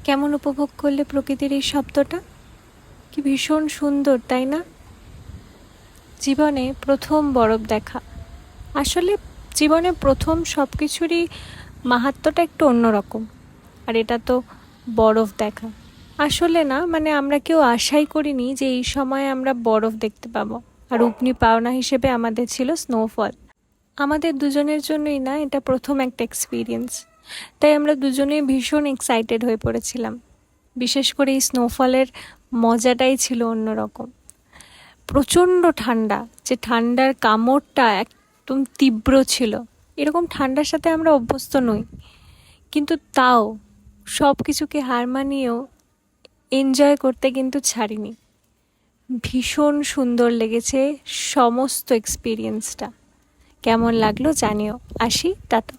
কেমন উপভোগ করলে প্রকৃতির এই শব্দটা? কি ভীষণ সুন্দর, তাই না? জীবনে প্রথম বরফ দেখা। আসলে জীবনে প্রথম সব কিছুরই মাহাত্ম্যটা একটু অন্যরকম। আর এটা তো বরফ দেখা। আসলে না, মানে আমরা কেউ আশাই করিনি যে এই সময় আমরা বরফ দেখতে পাবো। আর অগ্নি পাওনা হিসেবে আমাদের ছিল স্নোফল। আমাদের দুজনের জন্যই না এটা প্রথম একটা এক্সপিরিয়েন্স। তাই আমরা দুজনেই ভীষণ এক্সাইটেড হয়ে পড়েছিলাম। বিশেষ করে এই স্নোফলের মজাটাই ছিল অন্যরকম। প্রচণ্ড ঠান্ডা, যে ঠান্ডার কামড়টা একদম তীব্র ছিল। এরকম ঠান্ডার সাথে আমরা অভ্যস্ত নই, কিন্তু তাও সব কিছুকে হার মানিয়েও এনজয় করতে কিন্তু ছাড়িনি। ভীষণ সুন্দর লেগেছে সমস্ত এক্সপিরিয়েন্সটা। কেমন লাগলো জানিও। আসি, টাটা।